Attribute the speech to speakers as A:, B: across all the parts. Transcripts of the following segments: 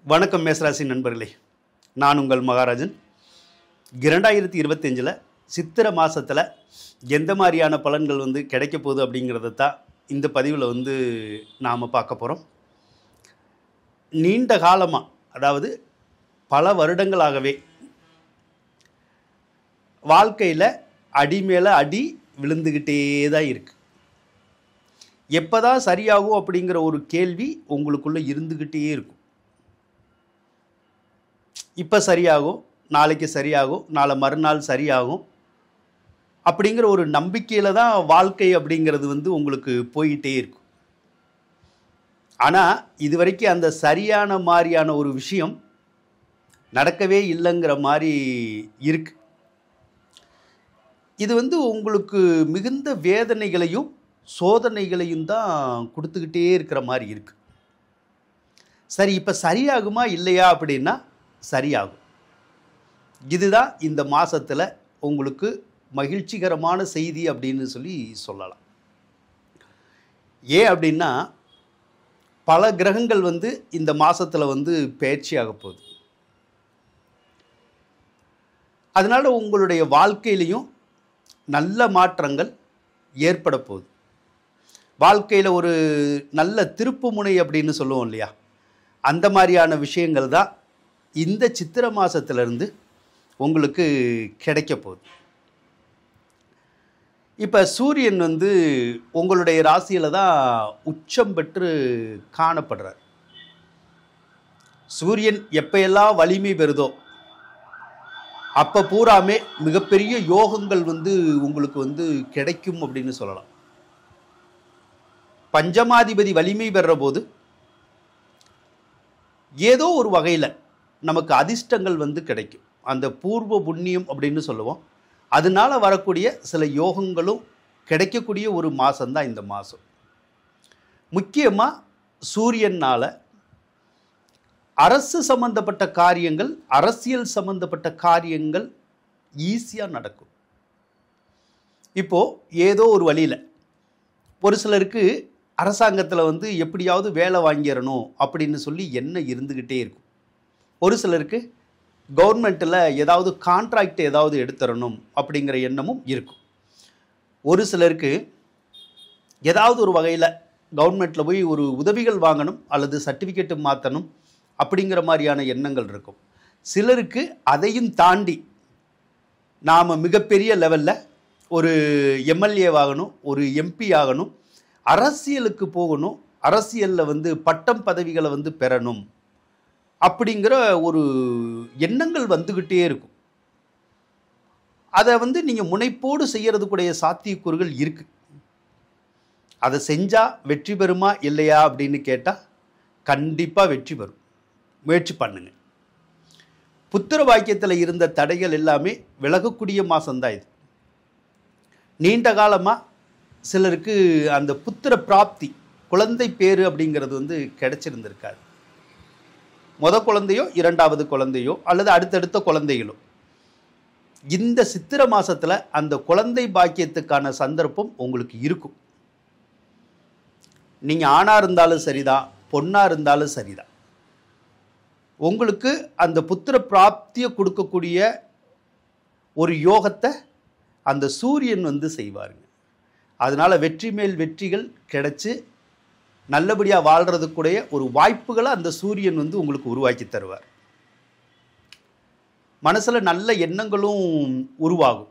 A: வணக்கம் மேசராசி நண்பர்களே, நான் உங்கள் மகாராஜன். 2025 சித்திர மாதத்தில் எந்த மாதிரியான பலன்கள் கிடைக்க போகுது அப்படிங்கிறத தான் இந்த பதிவில் நாம் பார்க்க போகிறோம். நீண்ட காலமாக, அதாவது பல வருடங்களாகவே வாழ்க்கையில் அடி மேலே அடி விழுந்துக்கிட்டே தான் இருக்குது. எப்போ தான் சரியாகும் அப்படிங்கிற ஒரு கேள்வி உங்களுக்குள்ளே இருந்துக்கிட்டே இருக்கும். இப்போ சரியாகும், நாளைக்கு சரியாகும், நாளை மறுநாள் சரியாகும் அப்படிங்கிற ஒரு நம்பிக்கையில் தான் வாழ்க்கை அப்படிங்கிறது உங்களுக்கு போயிட்டே இருக்கும். ஆனால் இது வரைக்கும் அந்த சரியான மாதிரியான ஒரு விஷயம் நடக்கவே இல்லைங்கிற மாதிரி இருக்கு. இது உங்களுக்கு மிகுந்த வேதனைகளையும் சோதனைகளையும் தான் கொடுத்துக்கிட்டே இருக்கிற மாதிரி இருக்கு. சரி, இப்போ சரியாகுமா இல்லையா அப்படின்னா சரியாகும். இதுதான் இந்த மாதத்தில் உங்களுக்கு மகிழ்ச்சிகரமான செய்தி அப்படின்னு சொல்லலாம். ஏன் அப்படின்னா, பல கிரகங்கள் இந்த மாதத்தில் பெயர்ச்சியாக போகுது. அதனால் உங்களுடைய வாழ்க்கையிலையும் நல்ல மாற்றங்கள் ஏற்பட போகுது. வாழ்க்கையில் ஒரு நல்ல திருப்பு முனை அப்படின்னு சொல்லுவோம் இல்லையா, அந்த மாதிரியான விஷயங்கள் தான் இந்த சித்திரை மாதத்திலிருந்து உங்களுக்கு கிடைக்க போகுது. இப்போ சூரியன் உங்களுடைய ராசியில் தான் உச்சம் பெற்று காணப்படுறார். சூரியன் எப்பெல்லாம் வலிமை பெறுதோ அப்போ பூராமே மிகப்பெரிய யோகங்கள் உங்களுக்கு கிடைக்கும் அப்படின்னு சொல்லலாம். பஞ்சமாதிபதி வலிமை பெறுற போது ஏதோ ஒரு வகையில் நமக்கு அதிர்ஷ்டங்கள் கிடைக்கும். அந்த பூர்வ புண்ணியம் அப்படின்னு சொல்லுவோம். அதனால வரக்கூடிய சில யோகங்களும் கிடைக்கக்கூடிய ஒரு மாதம்தான் இந்த மாதம். முக்கியமாக சூரியனால் அரசு சம்பந்தப்பட்ட காரியங்கள், அரசியல் சம்பந்தப்பட்ட காரியங்கள் ஈஸியாக நடக்கும். இப்போது ஏதோ ஒரு வழியில் ஒரு சிலருக்கு அரசாங்கத்தில் எப்படியாவது வேலை வாங்கிடணும் அப்படின்னு சொல்லி எண்ணம் இருந்துக்கிட்டே இருக்கும். ஒரு சிலருக்கு கவர்மெண்ட்டில் ஏதாவது கான்ட்ராக்ட் ஏதாவது எடுத்துடணும் அப்படிங்கிற எண்ணமும் இருக்கும். ஒரு சிலருக்கு ஏதாவது ஒரு வகையில் கவர்மெண்ட்டில் போய் ஒரு உதவிகள் வாங்கணும் அல்லது சர்டிஃபிகேட்டு மாற்றணும் அப்படிங்கிற மாதிரியான எண்ணங்கள் இருக்கும். சிலருக்கு அதையும் தாண்டி நாம் மிகப்பெரிய லெவலில் ஒரு எம்எல்ஏ ஆகணும், ஒரு எம்பி ஆகணும், அரசியலுக்கு போகணும், அரசியலில் பட்டம் பதவிகளை பெறணும் அப்படிங்கிற ஒரு எண்ணங்கள் வந்துக்கிட்டே இருக்கும். அதை நீங்கள் முனைப்போடு செய்கிறதுக்குடைய சாத்தியக்கூறுகள் இருக்குது. அதை செஞ்சால் வெற்றி பெறுமா இல்லையா அப்படின்னு கேட்டால் கண்டிப்பாக வெற்றி பெறும். முயற்சி பண்ணுங்க. புத்திர வாக்கியத்தில் இருந்த தடைகள் எல்லாமே விலகக்கூடிய மாதம்தான் இது. நீண்ட காலமாக சிலருக்கு அந்த புத்திர பிராப்தி, குழந்தை பேரு அப்படிங்கிறது கிடைச்சிருந்திருக்காது. குழந்தையோ இரண்டாவது குழந்தையோ அல்லது அடுத்தடுத்த குழந்தைகளோ இந்த சித்திரை மாதத்தில் அந்த குழந்தை பாக்கியத்துக்கான சந்தர்ப்பம் உங்களுக்கு இருக்கும். நீங்கள் ஆணாக இருந்தாலும் சரிதான், பொண்ணாக இருந்தாலும் சரிதான், உங்களுக்கு அந்த புத்திர பிராப்தியை கொடுக்கக்கூடிய ஒரு யோகத்தை அந்த சூரியன் செய்வாருங்க. அதனால் வெற்றி மேல் வெற்றிகள் கிடைச்சி நல்லபடியாக வாழ்கிறதுக்குடைய ஒரு வாய்ப்புகளை அந்த சூரியன் உங்களுக்கு உருவாக்கி தருவார். மனசில் நல்ல எண்ணங்களும் உருவாகும்.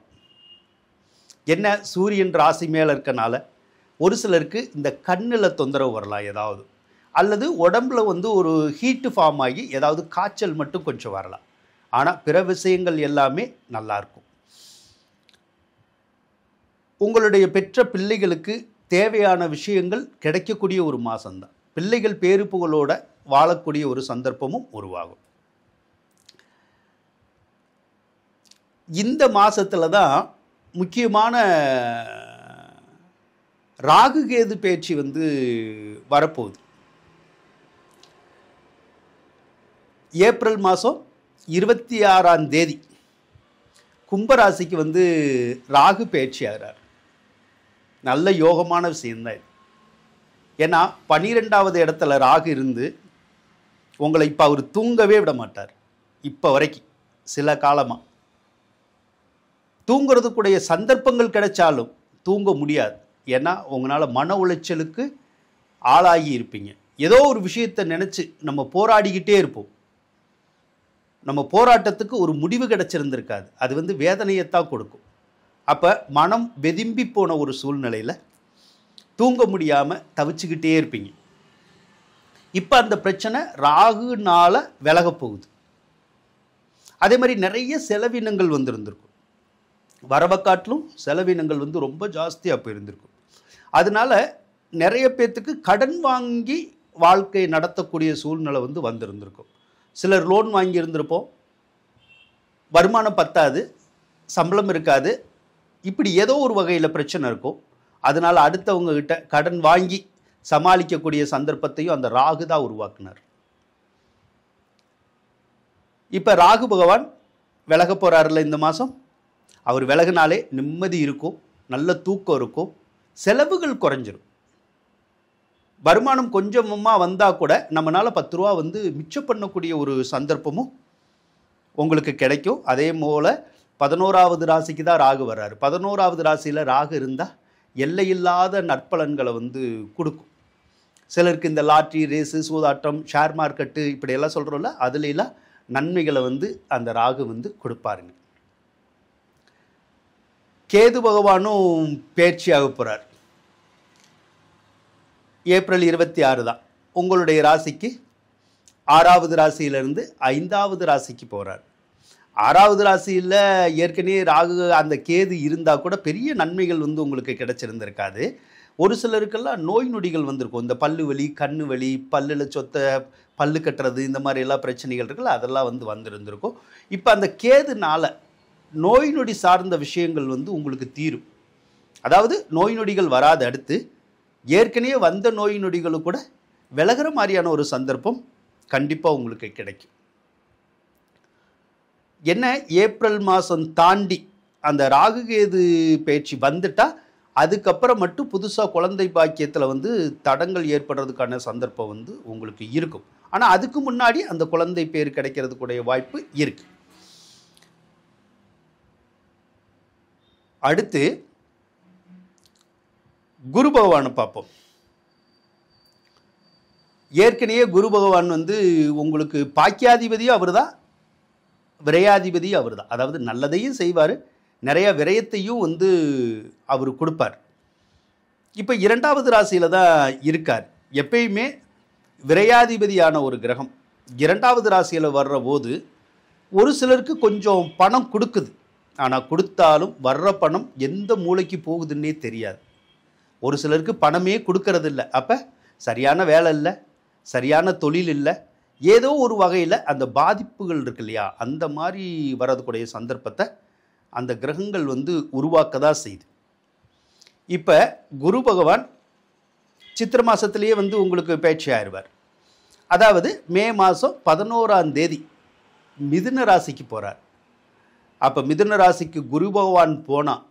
A: என்ன, சூரியன் ராசி மேலே இருக்கனால ஒரு சிலருக்கு இந்த கண்ணில் தொந்தரவு வரலாம் ஏதாவது, அல்லது உடம்புல ஒரு ஹீட்டு ஃபார்ம் ஆகி ஏதாவது காய்ச்சல் மட்டும் கொஞ்சம் வரலாம். ஆனால் பிற விஷயங்கள் எல்லாமே நல்லாயிருக்கும். உங்களுடைய பெற்ற பிள்ளைகளுக்கு தேவையான விஷயங்கள் கிடைக்கக்கூடிய ஒரு மாதம்தான். பிள்ளைகள் பேரு புகழோட வாழக்கூடிய ஒரு சந்தர்ப்பமும் உருவாகும். இந்த மாதத்தில் தான் முக்கியமான ராகு கேது பேச்சு வரப்போகுது. ஏப்ரல் மாதம் 26ஆம் தேதி கும்பராசிக்கு ராகு பேச்சு ஆகிறார். நல்ல யோகமான விஷயம்தான் இது. ஏன்னா 12வது இடத்துல ராகு இருந்து உங்களை இப்போ அவர் தூங்கவே விட மாட்டார். இப்போ வரைக்கும் சில காலமாக தூங்குறதுக்குடைய சந்தர்ப்பங்கள் கிடைச்சாலும் தூங்க முடியாது. ஏன்னா உங்களால் மன உளைச்சலுக்கு ஆளாகி இருப்பீங்க. ஏதோ ஒரு விஷயத்தை நினச்சி நம்ம போராடிக்கிட்டே இருப்போம். நம்ம போராட்டத்துக்கு ஒரு முடிவு கிடைச்சிருந்திருக்காது. அது வேதனையைத்தான் கொடுக்கும். அப்போ மனம் வெதும்பி போன ஒரு சூழ்நிலையில் தூங்க முடியாமல் தவிச்சுக்கிட்டே இருப்பீங்க. இப்போ அந்த பிரச்சனை ராகுனால விலக போகுது. அதே மாதிரி நிறைய செலவினங்கள் இருந்திருக்கும். வரவை காட்டிலும் செலவினங்கள் ரொம்ப ஜாஸ்தியாக போயிருந்திருக்கும். அதனால நிறைய பேர்த்துக்கு கடன் வாங்கி வாழ்க்கை நடத்தக்கூடிய சூழ்நிலை வந்திருந்திருக்கும். சிலர் லோன் வாங்கி இருந்திருப்போம், வருமானம் பத்தாது, சம்பளம் இருக்காது, இப்படி ஏதோ ஒரு வகையில் பிரச்சனை இருக்கும். அதனால் அடுத்தவங்க கிட்ட கடன் வாங்கி சமாளிக்கக்கூடிய சந்தர்ப்பத்தையும் அந்த ராகு தான் உருவாக்குனார். இப்போ ராகு பகவான் விலக போகிறாருல இந்த மாதம். அவர் விலகினாலே நிம்மதி இருக்கும், நல்ல தூக்கம் இருக்கும், செலவுகள் குறைஞ்சிரும். வருமானம் கொஞ்சமாக வந்தால் கூட நம்மளால் 10 ரூபா மிச்சம் பண்ணக்கூடிய ஒரு சந்தர்ப்பமும் உங்களுக்கு கிடைக்கும். அதே போல் 11வது ராசிக்கு தான் ராகு வர்றாரு. 11வது ராசியில் ராகு இருந்தால் எல்லையில்லாத நற்பலன்களை கொடுக்கும். சிலருக்கு இந்த லாட்ரி, ரேஸு, சூதாட்டம், ஷேர் மார்க்கெட்டு இப்படியெல்லாம் சொல்கிறோம்ல, அதுலாம் நன்மைகளை அந்த ராகு கொடுப்பாருங்க. கேது பகவானும் பயிற்சியாக போகிறார். ஏப்ரல் 26 தான் உங்களுடைய ராசிக்கு 6வது ராசியிலிருந்து 5வது ராசிக்கு போகிறார். 6வது ராசியில் ஏற்கனவே ராகு அந்த கேது இருந்தால் கூட பெரிய நன்மைகள் உங்களுக்கு கிடைச்சிருந்திருக்காது. ஒரு சிலருக்கெல்லாம் நோய் நொடிகள் வந்திருக்கும். இந்த பல்லு வலி, கண்ணு வலி, பல்லில் சொத்தை, பல்லு கட்டுறது, இந்த மாதிரி எல்லாம் பிரச்சனைகள் இருக்குல்ல, அதெல்லாம் வந்திருந்திருக்கும். இப்போ அந்த கேதுனால நோய் நொடி சார்ந்த விஷயங்கள் உங்களுக்கு தீரும். அதாவது நோய் நொடிகள் வராது, அடுத்து ஏற்கனவே வந்த நோய் நொடிகளும் கூட விலகிற மாதிரியான ஒரு சந்தர்ப்பம் கண்டிப்பாக உங்களுக்கு கிடைக்கும். என்ன, ஏப்ரல் மாதம் தாண்டி அந்த ராகு கேது பயிற்சி வந்துட்டால் அதுக்கப்புறம் மட்டும் புதுசாக குழந்தை பாக்கியத்தில் தடங்கள் ஏற்படுறதுக்கான சந்தர்ப்பம் உங்களுக்கு இருக்கும். ஆனால் அதுக்கு முன்னாடி அந்த குழந்தை பேர் கிடைக்கிறதுக்குடைய வாய்ப்பு இருக்கு. அடுத்து குரு பகவானை பார்ப்போம். ஏற்கனவே குரு பகவான் உங்களுக்கு பாக்கியாதிபதியும் அவர் தான், விரையாதிபதியும் அவர் தான். அதாவது நல்லதையும் செய்வார், நிறைய விரயத்தையும் அவர் கொடுப்பார். இப்போ 2வது ராசியில் தான் இருக்கார். எப்பயுமே விரையாதிபதியான ஒரு கிரகம் 2வது ராசியில் வர்ற போது ஒரு சிலருக்கு கொஞ்சம் பணம் கொடுக்குது. ஆனால் கொடுத்தாலும் வர்ற பணம் எந்த மூளைக்கு போகுதுன்னே தெரியாது. ஒரு சிலருக்கு பணமே கொடுக்கறதில்ல. அப்போ சரியான வேலை இல்லை, சரியான தொழில் இல்லை, ஏதோ ஒரு வகையில் அந்த பாதிப்புகள் இருக்கு இல்லையா, அந்த மாதிரி வரதுக்கூடிய சந்தர்ப்பத்தை அந்த கிரகங்கள் உருவாக்க தான் செய்யுது. இப்போ குரு பகவான் சித்திரை மாதத்துலேயே உங்களுக்கு பயிற்சி ஆயிடுவார். அதாவது மே மாதம் 11ஆம் தேதி மிதுன ராசிக்கு போகிறார். அப்போ மிதுன ராசிக்கு குரு பகவான் போனால்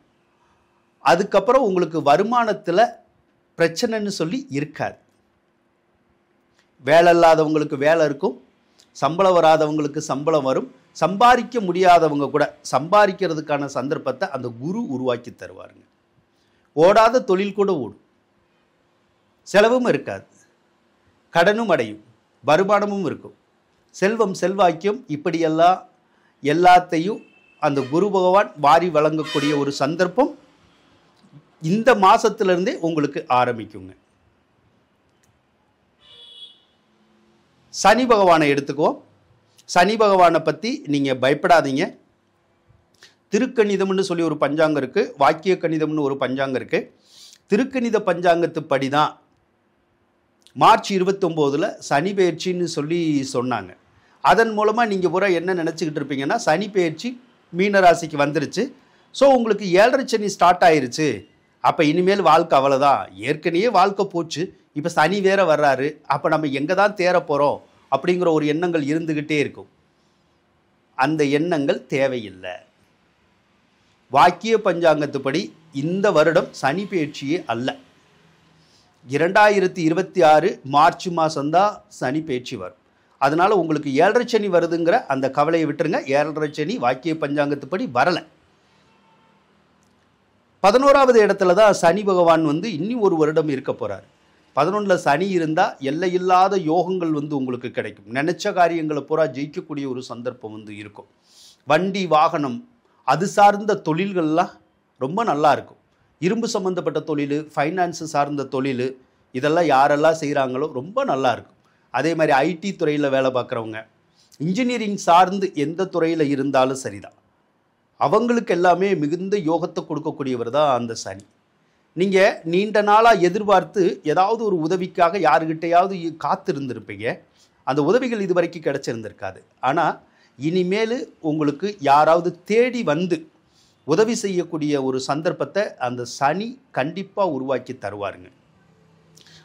A: அதுக்கப்புறம் உங்களுக்கு வருமானத்தில் பிரச்சனைன்னு சொல்லி இருக்காது. வேலை இல்லாதவங்களுக்கு வேலை இருக்கும், சம்பளம் வராதவங்களுக்கு சம்பளம் வரும், சம்பாதிக்க முடியாதவங்க கூட சம்பாதிக்கிறதுக்கான சந்தர்ப்பத்தை அந்த குரு உருவாக்கி தருவாருங்க. ஓடாத தொழில் கூட ஓடும், செலவும் இருக்காது, கடனும் அடையும், வருமானமும் இருக்கும், செல்வம் செல்வாக்கியம் இப்படியெல்லாம் எல்லாத்தையும் அந்த குரு பகவான் வாரி வழங்கக்கூடிய ஒரு சந்தர்ப்பம் இந்த மாதத்திலிருந்தே உங்களுக்கு ஆரம்பிக்குங்க. சனி பகவானை எடுத்துக்குவோம். சனி பகவானை பற்றி நீங்கள் பயப்படாதீங்க. திருக்கணிதம்னு சொல்லி ஒரு பஞ்சாங்கம் இருக்குது, வாக்கிய கணிதம்னு ஒரு பஞ்சாங்கம் இருக்குது. திருக்கணித பஞ்சாங்கத்து படி தான் மார்ச் 29 சனி பெயர்ச்சின்னு சொல்லி சொன்னாங்க. அதன் மூலமாக நீங்கள் பூரா என்ன நினச்சிக்கிட்டு இருப்பீங்கன்னா, சனி பெயர்ச்சி மீனராசிக்கு வந்துருச்சு, ஸோ உங்களுக்கு 7.5 சனி ஸ்டார்ட் ஆயிருச்சு, அப்போ இனிமேல் வாழ்க்கை அவ்வளோதான், ஏற்கனவே வாழ்க்கை போச்சு, இப்போ சனி வேற வர்றாரு, அப்போ நம்ம எங்கே தான் தேர போகிறோம் அப்படிங்கிற ஒரு எண்ணங்கள் இருந்துக்கிட்டே இருக்கும். அந்த எண்ணங்கள் தேவையில்லை. வாக்கிய பஞ்சாங்கத்துப்படி இந்த வருடம் சனி பெயர்ச்சியே அல்ல. 2026 மார்ச் மாதம்தான் சனி பெயர்ச்சி வரும். அதனால உங்களுக்கு 7.5 சனி வருதுங்கிற அந்த கவலையை விட்டுருங்க. 7.5 சனி வாக்கிய பஞ்சாங்கத்துப்படி வரல. 11வது இடத்துல தான் சனி பகவான் வந்து இன்னி ஒரு வருடம் இருக்க போறார். 11ல சனி இருந்தா எல்லையில்லாத யோகங்கள் வந்து உங்களுக்கு கிடைக்கும். நினைச்ச காரியங்களை பூரா ஜெயிக்கக்கூடிய ஒரு சந்தர்ப்பம் வந்து இருக்கும். வண்டி வாகனம் அது சார்ந்த தொழில்கள்லாம் ரொம்ப நல்லா இருக்கும். இரும்பு சம்பந்தப்பட்ட தொழில், ஃபைனான்ஸ் சார்ந்த தொழில், இதெல்லாம் யாரெல்லாம் செய்கிறாங்களோ ரொம்ப நல்லா இருக்கும். அதே மாதிரி ஐடி துறையில் வேலை பார்க்குறவங்க, இன்ஜினியரிங் சார்ந்து எந்த துறையில் இருந்தாலும் சரிதான், அவங்களுக்கு எல்லாமே மிகுந்த யோகத்தை கொடுக்கக்கூடியவர் தான் அந்த சனி. நீங்கள் நீண்ட நாளாக எதிர்பார்த்து ஏதாவது ஒரு உதவிக்காக யாருக்கிட்டையாவது காத்திருந்திருப்பீங்க. அந்த உதவிகள் இது வரைக்கும் கிடச்சிருந்திருக்காது. ஆனால் இனிமேல் உங்களுக்கு யாராவது தேடி வந்து உதவி செய்யக்கூடிய ஒரு சந்தர்ப்பத்தை அந்த சனி கண்டிப்பாக உருவாக்கி தருவாருங்க.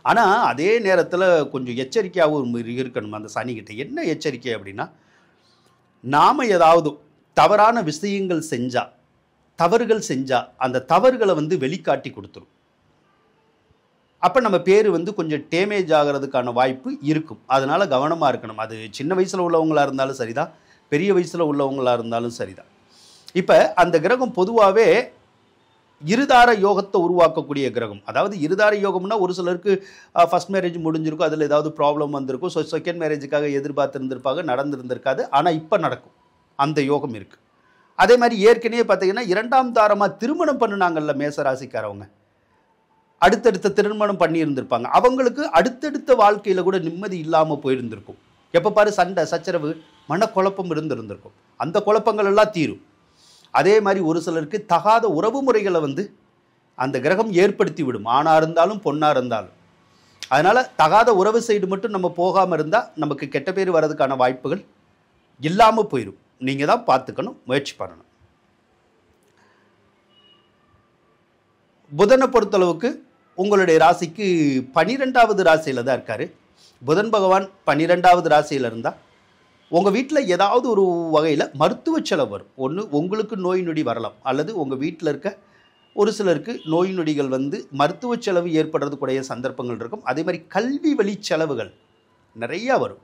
A: ஆனால் அதே நேரத்தில் கொஞ்சம் எச்சரிக்கையாகவும் இருக்கணும் அந்த சனிக்கிட்ட. என்ன எச்சரிக்கை அப்படின்னா, நாம் ஏதாவது தவறான விஷயங்கள் செஞ்சால், தவறுகள் செஞ்சால் அந்த தவறுகளை வந்து வெளிக்காட்டி கொடுத்துரும். அப்போ நம்ம பேர் வந்து கொஞ்சம் டேமேஜ் ஆகிறதுக்கான வாய்ப்பு இருக்கும். அதனால் கவனமாக இருக்கணும். அது சின்ன வயசில் உள்ளவங்களாக இருந்தாலும் சரிதான், பெரிய வயசில் உள்ளவங்களாக இருந்தாலும் சரிதான். இப்போ அந்த கிரகம் பொதுவாகவே இருதார யோகத்தை உருவாக்கக்கூடிய கிரகம். அதாவது இருதார யோகம்னா ஒரு சிலருக்கு ஃபர்ஸ்ட் மேரேஜ் முடிஞ்சிருக்கும், அதில் ஏதாவது ப்ராப்ளம் வந்திருக்கும். ஸோ செகண்ட் மேரேஜுக்காக எதிர்பார்த்துருந்துருப்பாங்க, நடந்திருந்திருக்காது. ஆனால் இப்போ நடக்கும், அந்த யோகம் இருக்குது. அதே மாதிரி ஏற்கனவே பார்த்தீங்கன்னா 2ஆம் தாரமாக திருமணம் பண்ணினாங்கல்ல மேசராசிக்காரவங்க, அடுத்தடுத்த திருமணம் பண்ணியிருந்திருப்பாங்க. அவங்களுக்கு அடுத்தடுத்த வாழ்க்கையில் கூட நிம்மதி இல்லாமல் போயிருந்திருக்கும். எப்போ பாரு சண்டை சச்சரவு மனக்குழப்பம் இருந்திருந்திருக்கும். அந்த குழப்பங்கள் எல்லாம் தீரும். அதே மாதிரி ஒரு சிலருக்கு தகாத உறவு முறைகளை வந்து அந்த கிரகம் ஏற்படுத்தி விடும், ஆணாக இருந்தாலும் பொண்ணாக இருந்தாலும். அதனால் தகாத உறவு சைடு மட்டும் நம்ம போகாமல் இருந்தால் நமக்கு கெட்ட பேர் வர்றதுக்கான வாய்ப்புகள் இல்லாமல் போயிடும். நீங்கள் தான் பார்த்துக்கணும், முயற்சி பண்ணணும். புதனை பொறுத்தளவுக்கு உங்களுடைய ராசிக்கு 12வது ராசியில் தான் இருக்கார். புதன் பகவான் 12வது ராசியில் இருந்தால் உங்கள் வீட்டில் ஏதாவது ஒரு வகையில் மருத்துவ செலவு வரும். ஒன்று உங்களுக்கு நோய் நொடி வரலாம், அல்லது உங்கள் வீட்டில் இருக்க ஒரு சிலருக்கு நோய் நொடிகள் வந்து மருத்துவ செலவு ஏற்படுறதுக்குடைய சந்தர்ப்பங்கள் இருக்கும். அதே மாதிரி கல்வி வழி செலவுகள் நிறையா வரும்.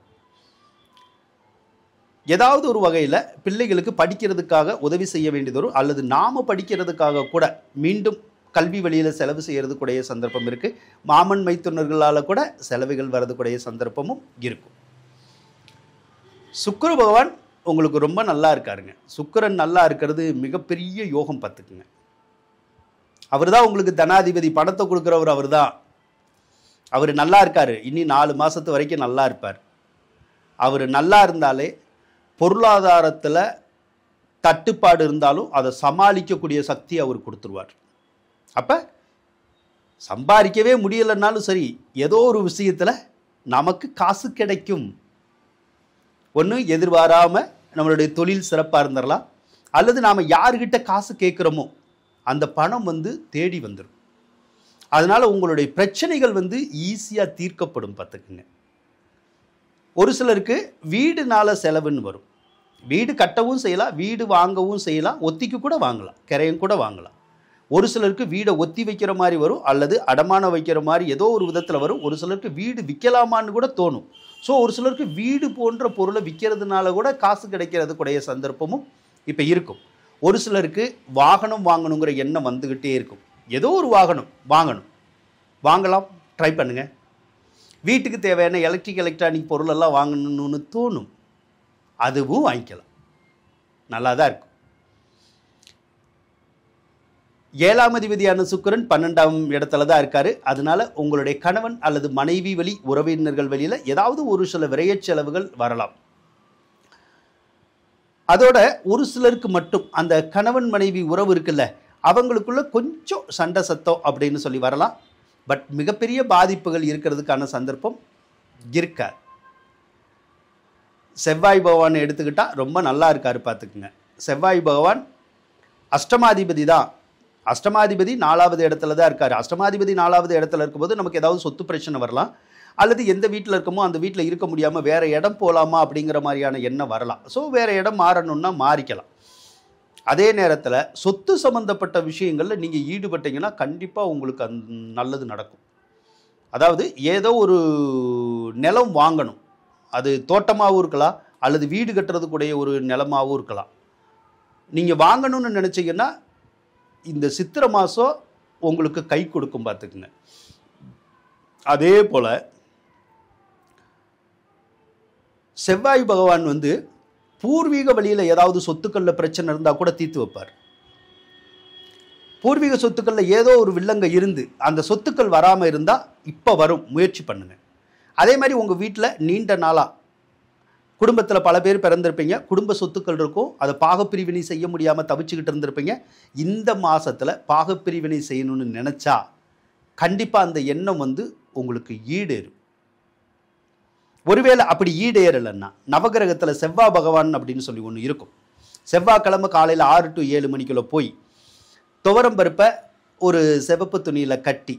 A: ஏதாவது ஒரு வகையில் பிள்ளைகளுக்கு படிக்கிறதுக்காக உதவி செய்ய வேண்டியது வரும், அல்லது நாம் படிக்கிறதுக்காக கூட மீண்டும் கல்வி வழியில் செலவு செய்கிறதுக்குடைய சந்தர்ப்பம் இருக்குது. மாமன் மைத்துனர்களால் கூட செலவுகள் வர்றதுக்குடைய சந்தர்ப்பமும் இருக்கும். சுக்கிர பகவான் உங்களுக்கு ரொம்ப நல்லா இருக்காருங்க. சுக்கிரன் நல்லா இருக்கிறது மிகப்பெரிய யோகம் பார்த்துக்குங்க. அவர் தான் உங்களுக்கு தனாதிபதி, பணத்தை கொடுக்குறவர் அவர் தான். அவர் நல்லா இருக்கார். இனி 4 மாதத்து வரைக்கும் நல்லா இருப்பார். அவர் நல்லா இருந்தாலே பொருளாதாரத்தில் தட்டுப்பாடு இருந்தாலும் அதை சமாளிக்கக்கூடிய சக்தி அவர் கொடுத்துருவார். அப்போ சம்பாதிக்கவே முடியலைன்னாலும் சரி, ஏதோ ஒரு விஷயத்தில் நமக்கு காசு கிடைக்கும். ஒன்று எதிர்பாராமல் நம்மளுடைய தொழில் சிறப்பாக இருந்துடலாம், அல்லது நாம் யாருக்கிட்ட காசு கேட்குறோமோ அந்த பணம் வந்து தேடி வந்துடும். அதனால் உங்களுடைய பிரச்சனைகள் வந்து ஈஸியாக தீர்க்கப்படும் பார்த்துக்குங்க. ஒரு சிலருக்கு வீடுனால செலவுன்னு வரும். வீடு கட்டவும் செய்யலாம், வீடு வாங்கவும் செய்யலாம், ஒத்திக்கு கூட வாங்கலாம், கிரையும் கூட வாங்கலாம். ஒரு சிலருக்கு வீடை ஒத்தி வைக்கிற மாதிரி வரும், அல்லது அடமானம் வைக்கிற மாதிரி ஏதோ ஒரு விதத்தில் வரும். ஒரு சிலருக்கு வீடு விற்கலாமான்னு கூட தோணும். ஸோ ஒரு சிலருக்கு வீடு போன்ற பொருளை விற்கிறதுனால கூட காசு கிடைக்கிறதுக்குடைய சந்தர்ப்பமும் இப்போ இருக்கும். ஒரு சிலருக்கு வாகனம் வாங்கணுங்கிற எண்ணம் வந்துக்கிட்டே இருக்கும். ஏதோ ஒரு வாகனம் வாங்கலாம், ட்ரை பண்ணுங்கள். வீட்டுக்கு தேவையான எலக்ட்ரானிக் பொருளெல்லாம் வாங்கணும்னு தோணும், அதுவும் வாங்கிக்கலாம், நல்லா தான் இருக்கும். 7ஆம் அதிபதியான சுக்கிரன் 12ஆம் இடத்துல தான் இருக்காரு. அதனால உங்களுடைய கணவன் அல்லது மனைவி வழி உறவினர்கள் வழியில் ஏதாவது ஒரு சில விரைய செலவுகள் வரலாம். அதோட ஒரு சிலருக்கு மட்டும் அந்த கணவன் மனைவி உறவு இருக்குல்ல, அவங்களுக்குள்ள கொஞ்சம் சண்டை சத்தம் அப்படின்னு சொல்லி வரலாம். பட் மிகப்பெரிய பாதிப்புகள் இருக்கிறதுக்கான சந்தர்ப்பம் இருக்காது. செவ்வாய் பகவான் எடுத்துக்கிட்டால் ரொம்ப நல்லா இருக்காரு பார்த்துக்குங்க. செவ்வாய் பகவான் அஷ்டமாதிபதி தான். அஷ்டமாதிபதி 4வது இடத்துல தான் இருக்கார். அஷ்டமாதிபதி 4வது இடத்துல இருக்கும்போது நமக்கு ஏதாவது சொத்து பிரச்சனை வரலாம், அல்லது எந்த வீட்டில் இருக்கமோ அந்த வீட்டில் இருக்க முடியாமல் வேறு இடம் போகலாமா அப்படிங்கிற மாதிரியான எண்ணம் வரலாம். ஸோ வேறு இடம் மாறணும்னா மாறிக்கலாம். அதே நேரத்தில் சொத்து சம்மந்தப்பட்ட விஷயங்களில் நீங்கள் ஈடுபட்டீங்கன்னா கண்டிப்பாக உங்களுக்கு நல்லது நடக்கும். அதாவது ஏதோ ஒரு நிலம் வாங்கணும், அது தோட்டமாகவும் இருக்கலாம், அல்லது வீடு கட்டுறதுக்குடைய ஒரு நிலமாகவும் இருக்கலாம். நீங்கள் வாங்கணும்னு நினச்சிங்கன்னா இந்த சித்திரை மாதம் உங்களுக்கு கை கொடுக்கும் பார்த்துக்குங்க. அதே போல் செவ்வாய் பகவான் வந்து பூர்வீக வழியில் ஏதாவது சொத்துக்களில் பிரச்சனை இருந்தால் கூட தீர்த்து வைப்பார். பூர்வீக சொத்துக்களில் ஏதோ ஒரு வில்லங்க இருந்து அந்த சொத்துக்கள் வராமல் இருந்தால் இப்போ வரும், முயற்சி பண்ணுங்க. அதே மாதிரி உங்கள் வீட்டில் நீண்ட நாளாக குடும்பத்தில் பல பேர் பிறந்திருப்பீங்க, குடும்ப சொத்துக்கள் இருக்கும், அதை பாகப்பிரிவினை செய்ய முடியாமல் தவிச்சுக்கிட்டு இருந்திருப்பீங்க. இந்த மாதத்தில் பாகப்பிரிவினை செய்யணும்னு நினச்சா கண்டிப்பாக அந்த எண்ணம் வந்து உங்களுக்கு ஈடேறும். ஒருவேளை அப்படி ஈடேறலைன்னா நவகிரகத்தில் செவ்வாய் பகவான் அப்படின்னு சொல்லி ஒன்று இருக்கும். செவ்வாய்க்கிழமை காலையில் 6 to 7 மணிக்குள்ளே போய் துவரம் பருப்பை ஒரு சிவப்பு துணியில் கட்டி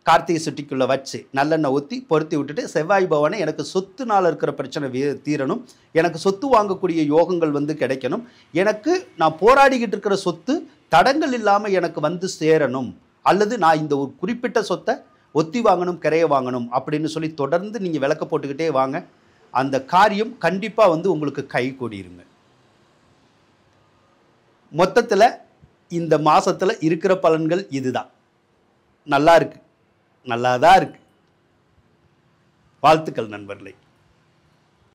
A: கார்த்திகை சுட்டிக்குள்ளே வச்சு நல்லெண்ணெய் ஊற்றி பொருத்தி விட்டுட்டு, செவ்வாய் பகவானை எனக்கு சொத்துனால் இருக்கிற பிரச்சனை தீரணும், எனக்கு சொத்து வாங்கக்கூடிய யோகங்கள் வந்து கிடைக்கணும், எனக்கு நான் போராடிக்கிட்டு இருக்கிற சொத்து தடங்கள் இல்லாமல் எனக்கு வந்து சேரணும், அல்லது நான் இந்த ஒரு குறிப்பிட்ட சொத்தை ஒத்தி வாங்கணும், கிரைய வாங்கணும் அப்படின்னு சொல்லி தொடர்ந்து நீங்கள் விளக்க போட்டுக்கிட்டே வாங்க. அந்த காரியம் கண்டிப்பாக வந்து உங்களுக்கு கை கூடிருங்க. மொத்தத்தில் இந்த மாதத்தில் இருக்கிற பலன்கள் இதுதான். நல்லா இருக்கு, நல்லா தான் இருக்கு. வாழ்த்துக்கள் நண்பர்களே.